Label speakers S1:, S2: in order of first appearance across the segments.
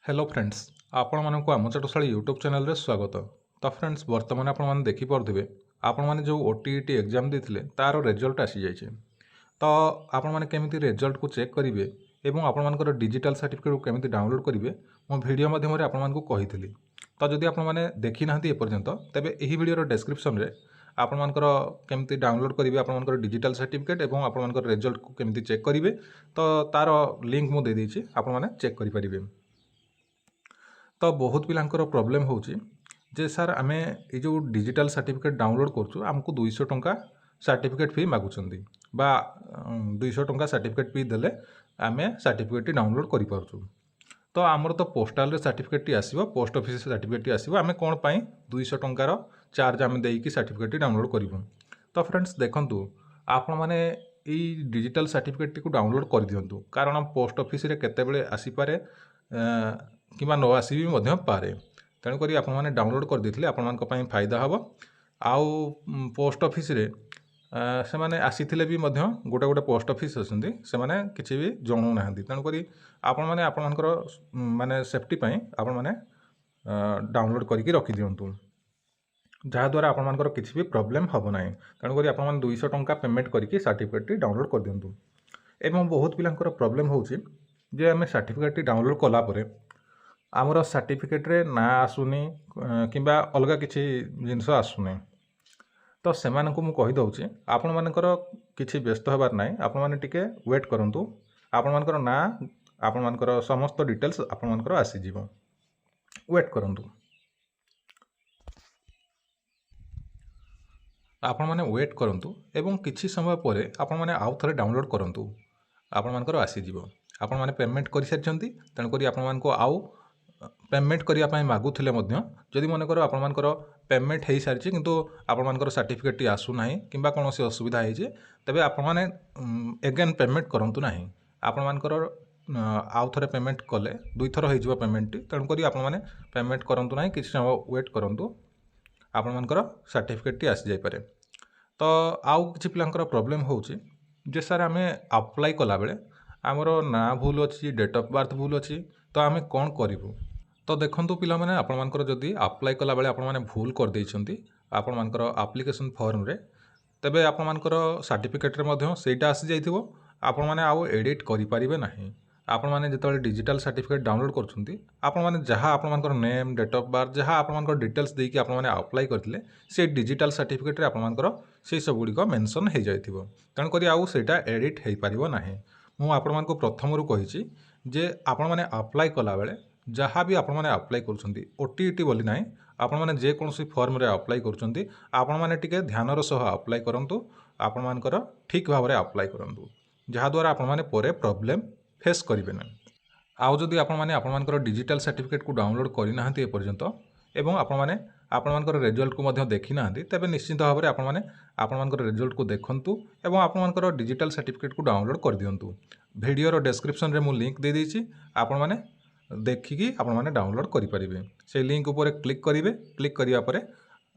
S1: Hello friends आपण मानक आम चाटशाली यूट्यूब चैनल रे स्वागत। तो फ्रेंड्स वर्तमान आपण मैंने देखिपे आपण मैंने जो ओटीईटी एग्जाम देते तार रिजल्ट आसी जाइए। तो आपण मैंने केमिति रिजल्ट को चेक करेंगे एवं आपण मानकर डिजिटल सर्टिफिकेट को केमिति डाउनलोड करेंगे मो वीडियो माध्यम आपण मानक कही। तो जदि आपण मैंने देखी ना एपर्यंत तेबे एही वीडियो डिस्क्रिप्शन रे आपण मानकर केमिति डाउनलोड करेंगे आपण मानकर डिजिटल सर्टिफिकेट एवं आपण मानकर रिजल्ट को केमिति चेक करेंगे तो तार लिंक मु दे देछि आपण माने चेक करि परिबे। तो बहुत पिलांकर प्रॉब्लम होची जे सर आमे ये जो डिजिटल सर्टिफिकेट डाउनलोड करछु हमको 200 टंका सर्टिफिकेट फी मागुचंदी बा 200 टंका सर्टिफिकेट फी देले आमे सर्टिफिकेट डाउनलोड करि पारछु। तो आमर तो पोस्टाल रे सर्टिफिकेट आसीबो पोस्ट ऑफिस सर्टिफिकेट आसीबो आमे कोन पई 200 टंकार चार्ज आमे देई कि सर्टिफिकेट डाउनलोड करिवो। तो फ्रेंड्स देखंतु आपण माने ई डिजिटल सर्टिफिकेट को डाउनलोड कर दियंतु कारण पोस्ट ऑफिस रे केते बेले आसी पारे कि न आसी भी पारे तेणुक आपने डाउनलोड कर देथिले आपण मानक पई फायदा हम आउ पोस्ट ऑफिस रे से माने आसी भी गोटे गोटे पोस्ट ऑफिस अच्छे से माने किसी भी जणु ना तेणुक आपण माने आपण मानकर माने सेफ्टी पई आपण माने डाउनलोड करके रखी दियंतु जहाँद्वारा आपण मानकर किसी भी प्रॉब्लम हम ना तेणुक आपण माने 200 टंका पेमेंट करके सर्टिफिकेट डाउनलोड कर दियंतु। एवं बहुत पिलांकर प्रॉब्लम होची जे आमे सर्टिफिकेट डाउनलोड कला परे आमर सर्टिफिकेट रे ना आसुनी किंबा अलग किसी जिनस आसुनी। तो से मु कही दउची आपण मानकर किछि व्यस्त होबार नाही आपण माने टिके वेट करंतु आपण मानकर ना आपण मानकर समस्त डिटेल्स आपण मानकर आसी जीवो वेट करंतु। आपण माने वेट करंतु एवं किछि समय परे आपण माने आउ थरे डाउनलोड करंतु आपण मानकर आसी जीवो। आपण माने पेमेंट करि सारचंती तेणु करी आपण मानको आउ पेमेंट करिया पई मागुथिले मध्य जदि मन कर आपण मानकर पेमेंट हो सारी किंतु आपण मानकर सर्टिफिकेट आसु नाही किंबा कोनोसी असुविधा है तबे आपण माने एगेन पेमेंट करंतु नाही आपण मानकर आउ थरे पेमेंट कले दुई थर हो जिवो पेमेंट तेणु करी आपण माने पेमेंट करंतु नाही किछि समय वेट करंतु आपण मानकर सर्टिफिकेट आसी जाय पारे। तो आउ किछि पिलांकर प्रॉब्लम होउची जे सर आमे अप्लाई कला बेले आमर ना भूल अच्छी डेट ऑफ बर्थ भूल अच्छी तो आमे कौन करूँ। तो देखंतु पिला माने आपण मानकर जदि अप्लाई कला बेले आपण माने भूल कर देइछंती आपण मानकर एप्लिकेशन फॉर्म रे तबे आपण मानकर सर्टिफिकेट रे मध्य सेटा आसी जाइथिबो आपण माने आउ एडिट करि परिबे नाही। आपण माने जेतले डिजिटल सर्टिफिकेट डाउनलोड करछंती आपण माने जहां आपण मानकर नेम डेट ऑफ बर्थ जहां आपण मानकर डिटेल्स देकी आपण माने अप्लाई करथिले से डिजिटल सर्टिफिकेट रे आपण मानकर से सब गुडी को मेंशन हे जाइथिबो तण करी आउ सेटा एडिट हे परिबो नाही। मु आपण मानको प्रथम रु कहिछि जे आपण माने अप्लाई कला बेले जहाँ भी आपण माने अप्लाई करूछंती ओटीईटी बोली नाही आपण माने जे कोनसी फॉर्म रे अप्लाई करूछंती आपण माने टिके ध्यानर सह अप्लाई करंतु आपण मानकर ठीक भाव रे अप्लाई करंतु जहाँ द्वारा आपण माने परे प्रॉब्लम फेस करिवे ना। आउ जदि आपण मानकर डिजिटल सर्टिफिकेट को डाउनलोड करि नाहंती ए पर्यंत एवं आपण मानकर रिजल्ट को मध्य देखि नाहंती तेबे निश्चित भाव रे आपण मानकर रिजल्ट को देखंतु एवं आपण मानकर डिजिटल सर्टिफिकेट को डाउनलोड कर दियंतु। वीडियो रो डिस्क्रिप्शन रे मु लिंक दे देछि आपण माने देखिकी आपण माने डाउनलोड करि परिबे से लिंक ऊपर क्लिक करिवे क्लिक करिया परे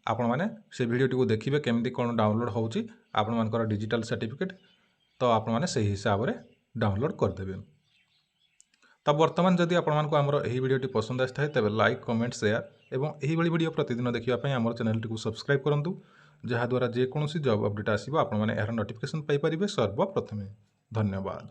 S1: आपण माने से वीडियो टी को देखिबे केमती कोन डाउनलोड होउची आपण मानकर डिजिटल सर्टिफिकेट तो आपण माने सही हिसाब रे डाउनलोड कर देबे। तो वर्तमान जदि आपण मानको हमर एही वीडियो टी पसंद आस्थाय तबे लाइक कमेंट शेयर एवं एही बडी वीडियो प्रतिदिन देखिबा पई हमर चैनल टी को सब्सक्राइब करंतु जहाँ द्वारा जे कोनोसी जॉब अपडेट आसीबो आपण माने एहर नोटिफिकेशन पाई परिबे सर्वप्रथमे। धन्यवाद।